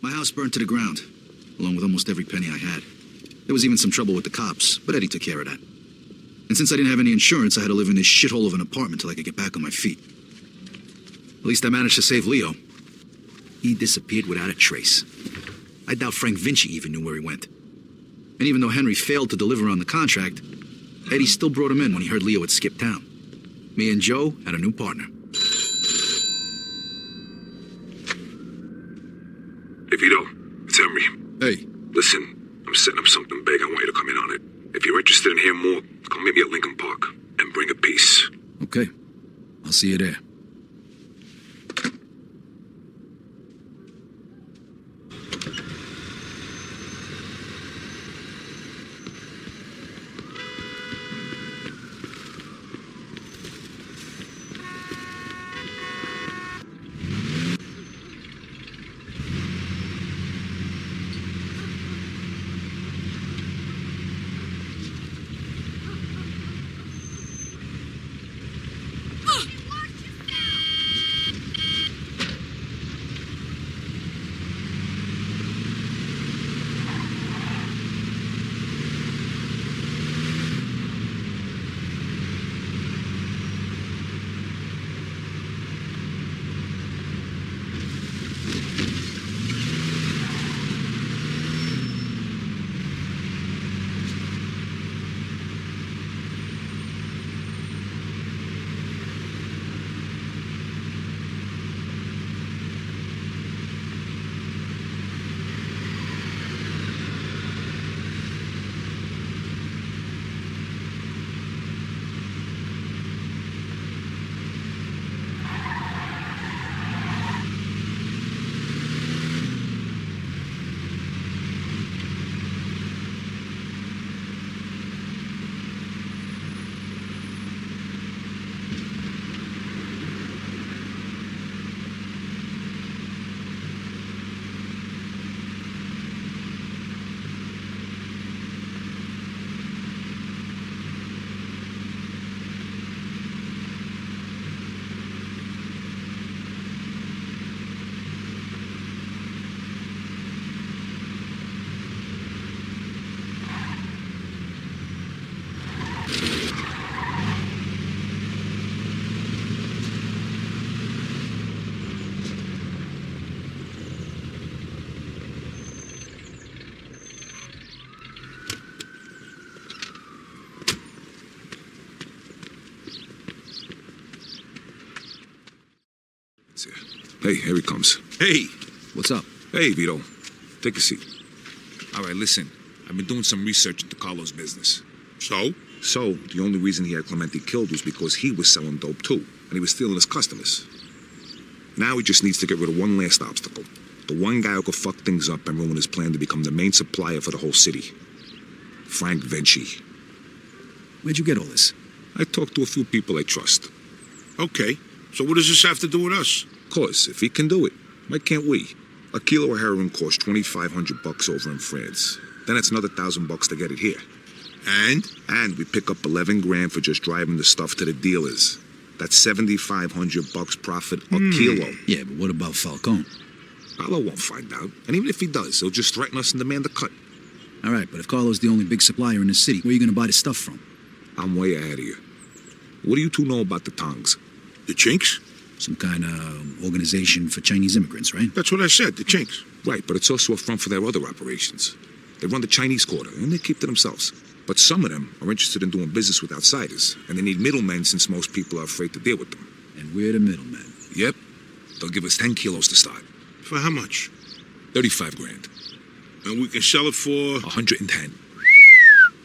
My house burned to the ground, along with almost every penny I had. There was even some trouble with the cops, but Eddie took care of that. And since I didn't have any insurance, I had to live in this shithole of an apartment till I could get back on my feet. At least I managed to save Leo. He disappeared without a trace. I doubt Frank Vinci even knew where he went. And even though Henry failed to deliver on the contract, Eddie still brought him in when he heard Leo had skipped town. Me and Joe had a new partner. Hey, Vito, it's Henry. Hey. Listen, I'm setting up something big. I want you to come in on it. If you're interested in hearing more, come meet me at Lincoln Park and bring a piece. Okay. I'll see you there. Hey, here he comes. Hey! What's up? Hey, Vito. Take a seat. All right, listen. I've been doing some research into Carlo's business. So? So, the only reason he had Clemente killed was because he was selling dope too, and he was stealing his customers. Now he just needs to get rid of one last obstacle. The one guy who could fuck things up and ruin his plan to become the main supplier for the whole city. Frank Vinci. Where'd you get all this? I talked to a few people I trust. Okay, so what does this have to do with us? Cause if he can do it, why can't we? A kilo of heroin costs $2,500 over in France. Then it's another $1,000 to get it here. And we pick up 11 grand for just driving the stuff to the dealers. That's $7,500 profit a kilo. Yeah, but what about Falcone? Carlo won't find out. And even if he does, he'll just threaten us and demand a cut. All right, but if Carlo's the only big supplier in the city, where are you going to buy the stuff from? I'm way ahead of you. What do you two know about the Tongs? The Chinks? Some kind of organization for Chinese immigrants, right? That's what I said, the Chinks. Right, but it's also a front for their other operations. They run the Chinese quarter, and they keep to themselves. But some of them are interested in doing business with outsiders, and they need middlemen since most people are afraid to deal with them. And we're the middlemen. Yep. They'll give us 10 kilos to start. For how much? 35 grand. And we can sell it for... 110.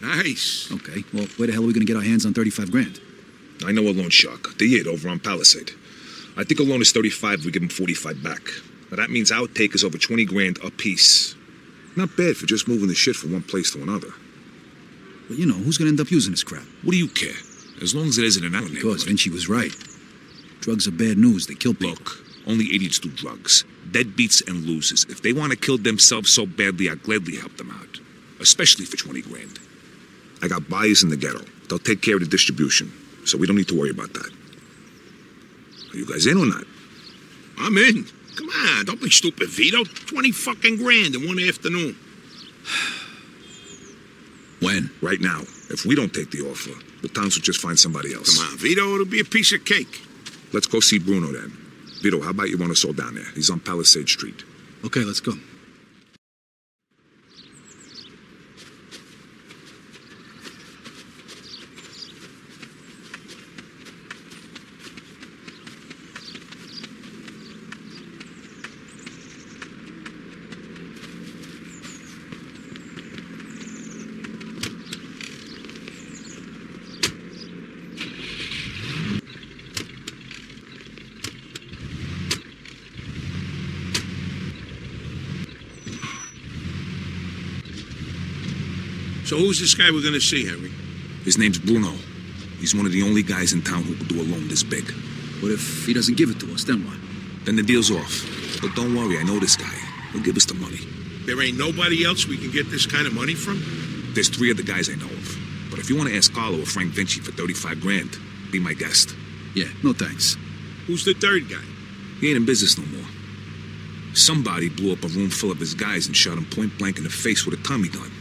Nice. Okay, well, where the hell are we going to get our hands on 35 grand? I know a loan shark. The Yid over on Palisade. I think a loan is 35 we give him 45 back. Now that means our take is over 20 grand a piece. Not bad for just moving the shit from one place to another. But you know, who's going to end up using this crap? What do you care? As long as it isn't in our neighborhood. Because Vinci was right. Drugs are bad news. They kill people. Look, only idiots do drugs. Deadbeats and losers. If they want to kill themselves so badly, I'll gladly help them out. Especially for 20 grand. I got buyers in the ghetto. They'll take care of the distribution. So we don't need to worry about that. Are you guys in or not? I'm in. Come on, don't be stupid, Vito. 20 fucking grand in one afternoon. When? Right now. If we don't take the offer, the towns will just find somebody else. Come on, Vito, it'll be a piece of cake. Let's go see Bruno then. Vito, how about you run us all down there? He's on Palisade Street. Okay, let's go. So who's this guy we're gonna see, Henry? His name's Bruno. He's one of the only guys in town who could do a loan this big. What if he doesn't give it to us, then what? Then the deal's off. But don't worry, I know this guy. He'll give us the money. There ain't nobody else we can get this kind of money from? There's 3 other guys I know of. But if you want to ask Carlo or Frank Vinci for 35 grand, be my guest. Yeah, no thanks. Who's the third guy? He ain't in business no more. Somebody blew up a room full of his guys and shot him point blank in the face with a Tommy gun.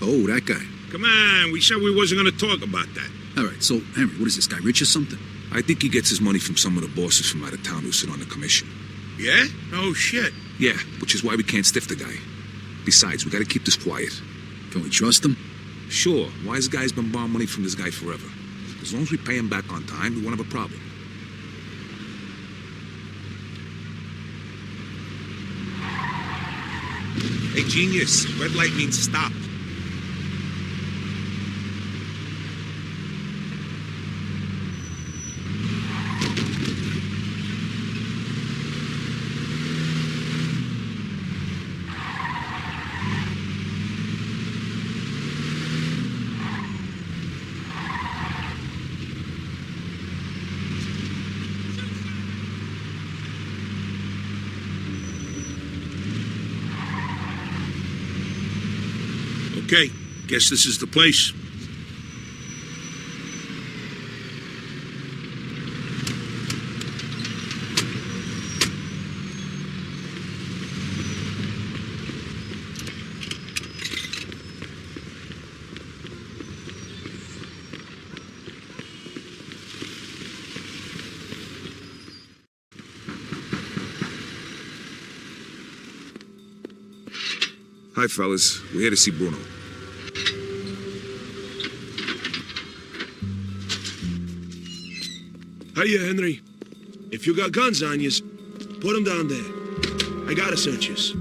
Oh, that guy. Come on, we said we wasn't gonna talk about that. All right, so, Henry, what is this guy, rich or something? I think he gets his money from some of the bosses from out of town who sit on the commission. Yeah? Oh, shit. Yeah, which is why we can't stiff the guy. Besides, we gotta keep this quiet. Can we trust him? Sure, wise guy's been borrowing money from this guy forever. As long as we pay him back on time, we won't have a problem. Hey, genius, red light means stop. Okay, guess this is the place. Hi, fellas. We're here to see Bruno. Hiya, Henry. If you got guns on yous, put them down there. I gotta search yous.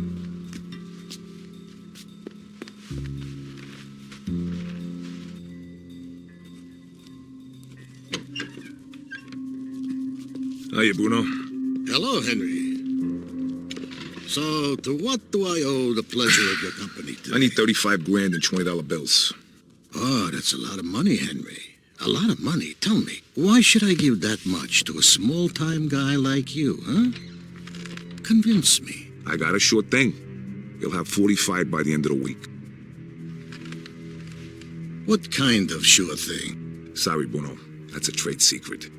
Hiya, Bruno. Hello, Henry. So, to what do I owe the pleasure of your company today? I need 35 grand in $20 bills. Oh, that's a lot of money, Henry. A lot of money. Tell me, why should I give that much to a small-time guy like you, huh? Convince me. I got a sure thing. You'll have 45 by the end of the week. What kind of sure thing? Sorry, Bruno. That's a trade secret.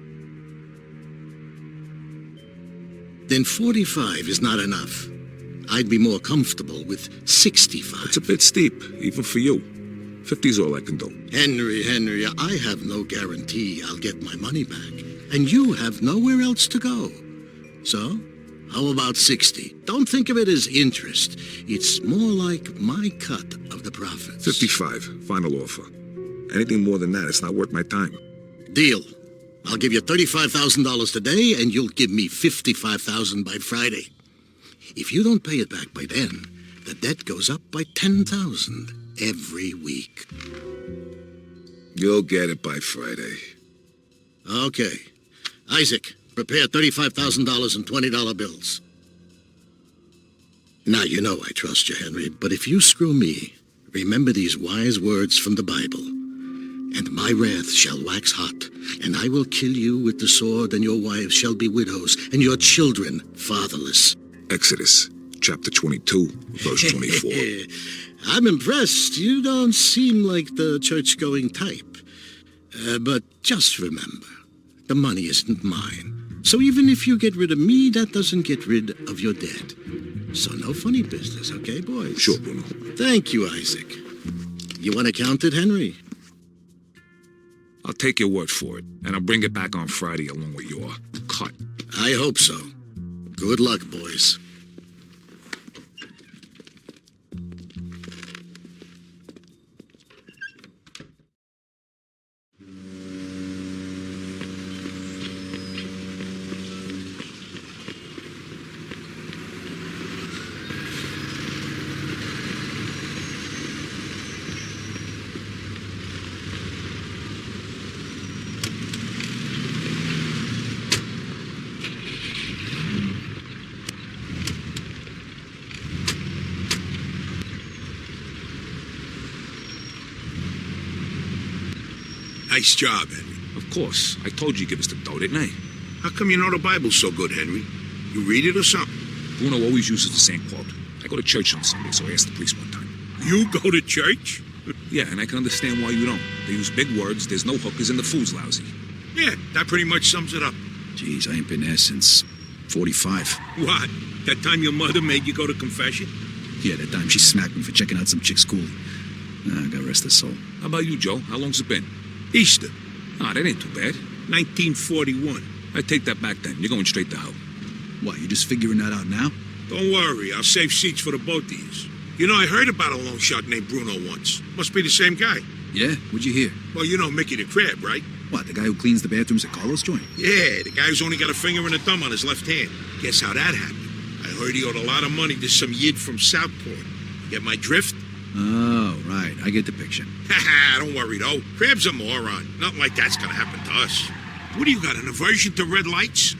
Then 45 is not enough. I'd be more comfortable with 65. It's a bit steep, even for you. 50's all I can do. Henry, I have no guarantee I'll get my money back. And you have nowhere else to go. So, how about 60? Don't think of it as interest. It's more like my cut of the profits. 55, final offer. Anything more than that, it's not worth my time. Deal. I'll give you $35,000 today, and you'll give me $55,000 by Friday. If you don't pay it back by then, the debt goes up by $10,000 every week. You'll get it by Friday. Okay. Isaac, prepare $35,000 in $20 bills. Now, you know I trust you, Henry, but if you screw me, remember these wise words from the Bible. And my wrath shall wax hot, and I will kill you with the sword, and your wives shall be widows, and your children fatherless. Exodus, chapter 22, verse 24. I'm impressed. You don't seem like the church-going type. But just remember, the money isn't mine. So even if you get rid of me, that doesn't get rid of your debt. So no funny business, okay, boys? Sure, Bruno. Thank you, Isaac. You want to count it, Henry? I'll take your word for it, and I'll bring it back on Friday along with your cut. I hope so. Good luck, boys. Nice job, Henry. Of course. I told you give us the dough, didn't I? How come you know the Bible so good, Henry? You read it or something? Bruno always uses the same quote. I go to church on Sunday, so I asked the priest one time. You go to church? Yeah, and I can understand why you don't. They use big words, there's no hookers, and the food's lousy. Yeah, that pretty much sums it up. Jeez, I ain't been there since 45. What? That time your mother made you go to confession? Yeah, that time she smacked me for checking out some chick's school. God rest her soul. How about you, Joe? How long's it been? Easter, Ah, that ain't too bad. 1941. I take that back then. You're going straight to hell. What, you just figuring that out now? Don't worry, I'll save seats for the both of yous. You know, I heard about a loan shark named Bruno once. Must be the same guy. Yeah? What'd you hear? Well, you know Mickey the Crab, right? What, the guy who cleans the bathrooms at Carlos' joint? Yeah, the guy who's only got a finger and a thumb on his left hand. Guess how that happened? I heard he owed a lot of money to some yid from Southport. You get my drift? Oh, right. I get the picture. Haha, don't worry though. Crab's a moron. Nothing like that's gonna happen to us. What do you got, an aversion to red lights?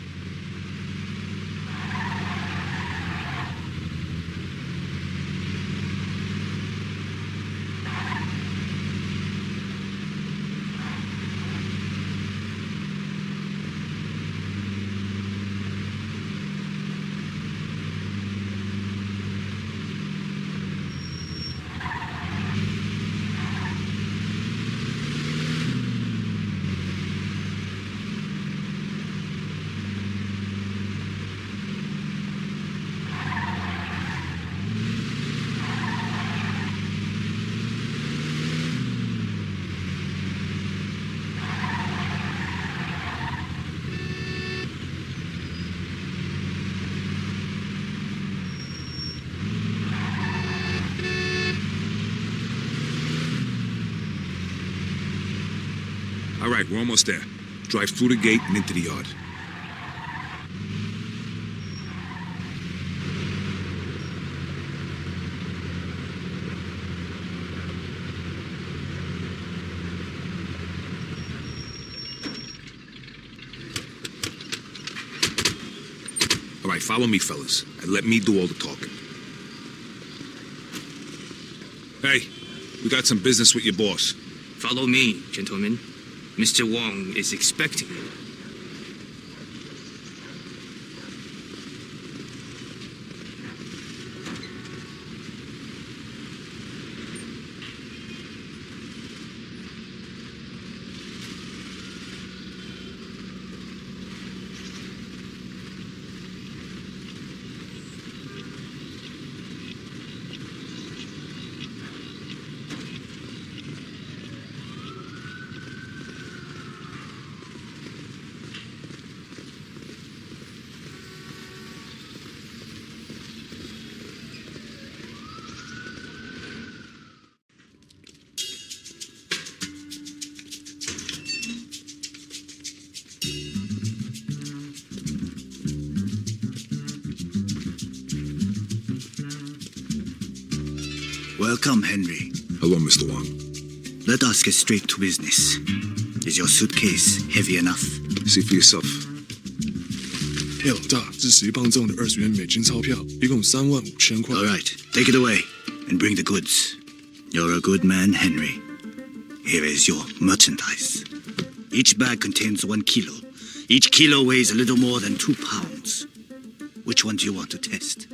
All right, we're almost there. Drive through the gate and into the yard. All right, follow me, fellas, and let me do all the talking. Hey, we got some business with your boss. Follow me, gentlemen. Mr. Wong is expecting you. Welcome, Henry. Hello, Mr. Wong. Let us get straight to business. Is your suitcase heavy enough? See for yourself. 哎，老大，这10磅重的20元美金钞票，一共35000块。 All right, take it away and bring the goods. You're a good man, Henry. Here is your merchandise. Each bag contains 1 kilo. Each kilo weighs a little more than 2 pounds. Which one do you want to test?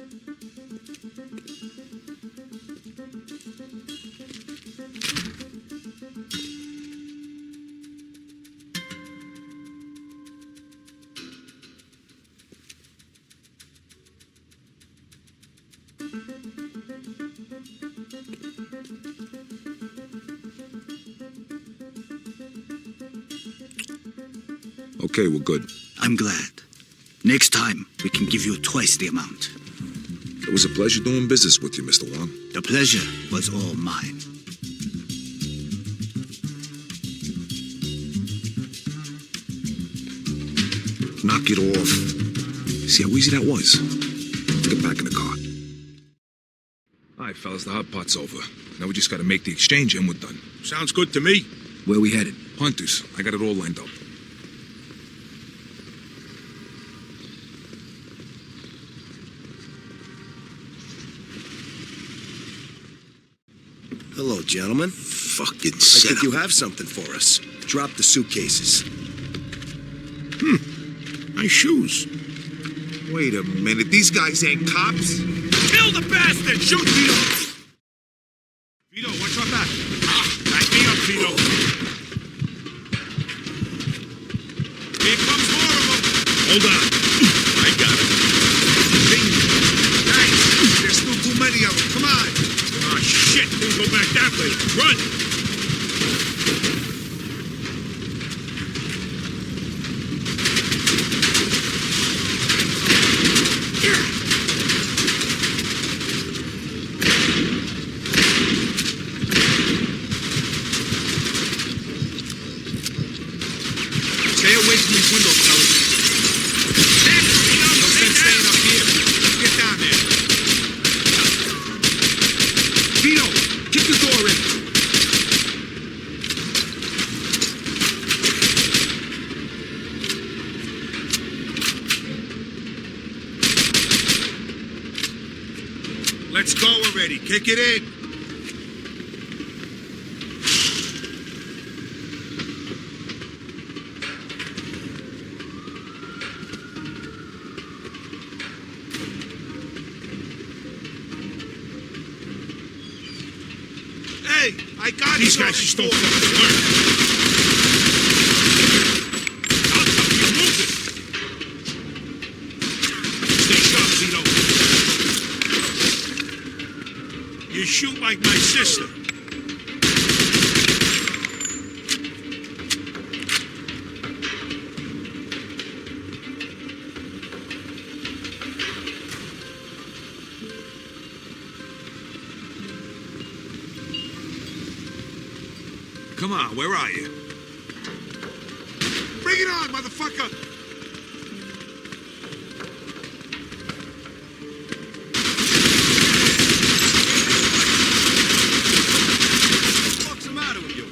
Okay, we're good. I'm glad. Next time, we can give you twice the amount. It was a pleasure doing business with you, Mr. Wong. The pleasure was all mine. Knock it off. See how easy that was? Let's get back in the car. All right, fellas, the hot pot's over. Now we just gotta make the exchange and we're done. Sounds good to me. Where we headed? Hunters. I got it all lined up. Hello, gentlemen. Fucking I set think up. you have something for us. Drop the suitcases. My shoes. Wait a minute, these guys ain't cops? Kill the bastard! Shoot Vito! Vito, watch your back. Back me up, Vito. Here comes more of them. Hold on. I got it. Thanks. There's still too many of them. Come on. Oh, shit. Things go back that way. Run. Stay away from these windows, fellas. No sense staying up here. Get down there. Vito, kick the door in. Let's go already. Kick it in. Hey, I got These you. guys just don't fucking learn. I'll tell you, move it. Stay sharp, Vito. You shoot like my sister. Come on, where are you? Bring it on, motherfucker. What's the matter with you?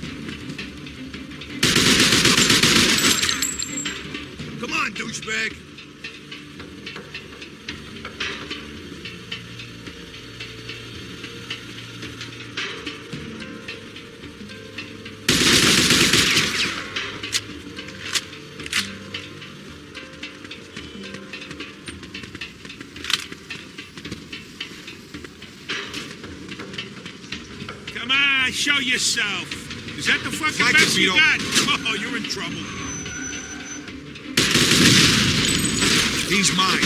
Come on, douchebag. Come on, show yourself. Is that the fucking Like it, best you Vito. got? Oh, you're in trouble. He's mine.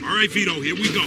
All right, Vito, here we go.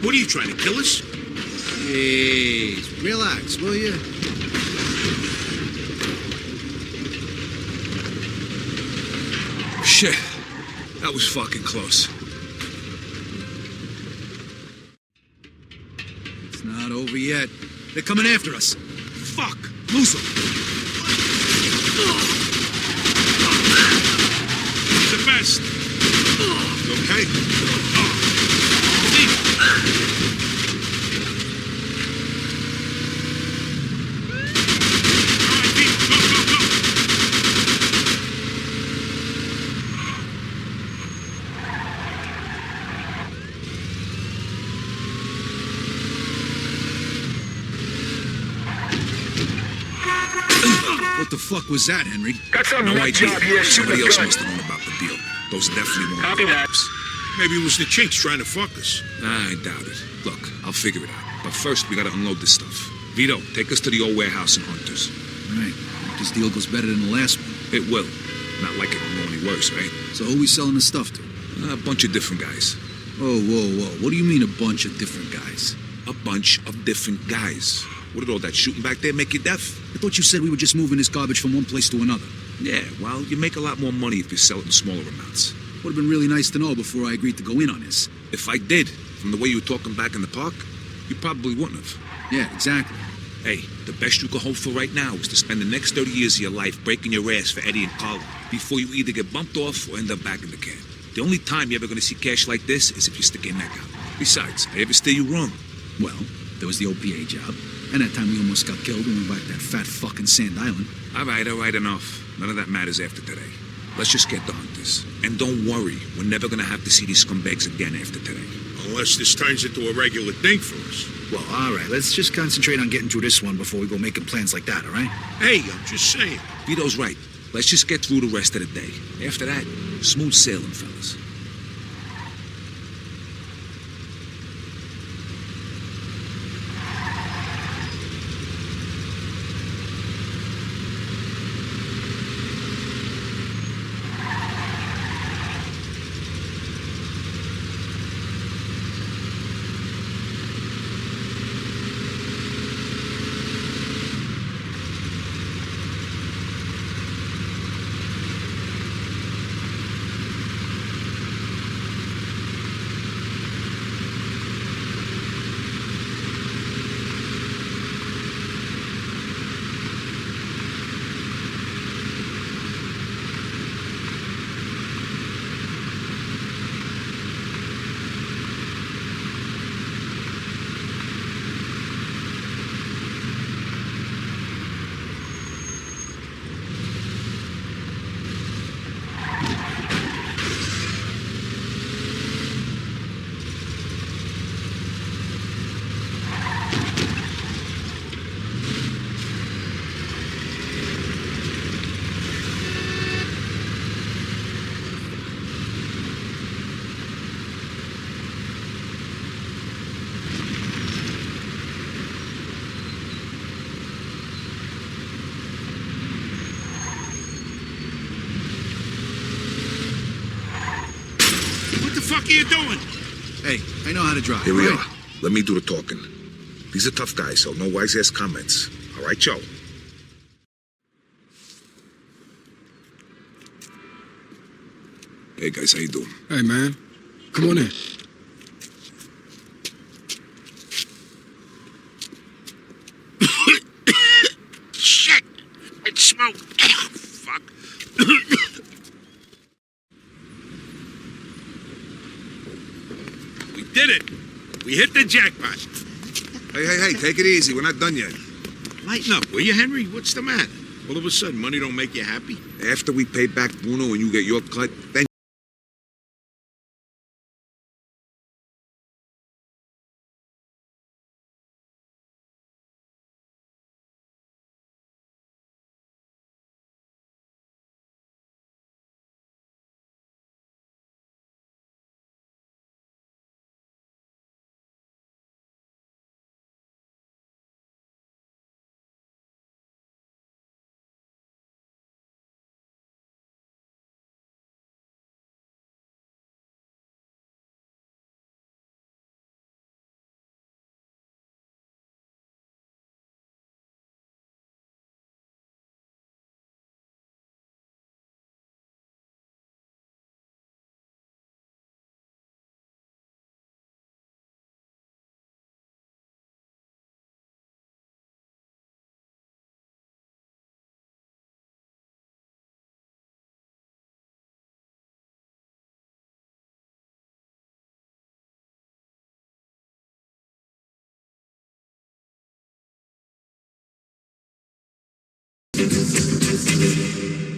What are you trying to kill us? Jeez, relax, will you? Shit. That was fucking close. Not over yet. They're coming after us. Fuck! Lose them! He's the best. You okay? All right, Pete, go, go, go. What the fuck was that, Henry? Got some No nut idea. job here. Somebody else Good. must have known about the deal. Those definitely weren't Copy the that. cops. Maybe it was the chinks trying to fuck us. I doubt it. Look, I'll figure it out. But first, we gotta unload this stuff. Vito, take us to the old warehouse in Hunters. Right. Hope this deal goes better than the last one. It will. Not like it will go any worse, right? So who we selling the stuff to? A bunch of different guys. Whoa, whoa, whoa. What do you mean a bunch of different guys? A bunch of different guys. What did all that shooting back there make you deaf? I thought you said we were just moving this garbage from one place to another. Yeah, well, you make a lot more money if you sell it in smaller amounts. Would have been really nice to know before I agreed to go in on this. If I did, from the way you were talking back in the park, you probably wouldn't have. Yeah, exactly. Hey, the best you can hope for right now is to spend the next 30 years of your life breaking your ass for Eddie and Carla before you either get bumped off or end up back in the can. The only time you're ever going to see cash like this is if you stick your neck out. Besides, I ever steer you wrong. Well, there was the OPA job, and that time we almost got killed when we were back that fat fucking Sand Island. All right, enough. None of that matters after today. Let's just get the Hunters. And don't worry, we're never going to have to see these scumbags again after today. Unless this turns into a regular thing for us. Well, all right, let's just concentrate on getting through this one before we go making plans like that, all right? Hey, I'm just saying. Vito's right. Let's just get through the rest of the day. After that, smooth sailing, fellas. What the fuck are you doing? Hey, I know how to drive. Here we all right? are. Let me do the talking. These are tough guys, so no wise-ass comments. All right, Joe? Hey, guys, how you doing? Hey, man. Come on in. Shit! It's smoke. Fuck. We did it. We hit the jackpot. Hey, take it easy. We're not done yet. Lighten up, will you, Henry? What's the matter? All of a sudden, money don't make you happy? After we pay back Bruno and you get your cut, then Thank you.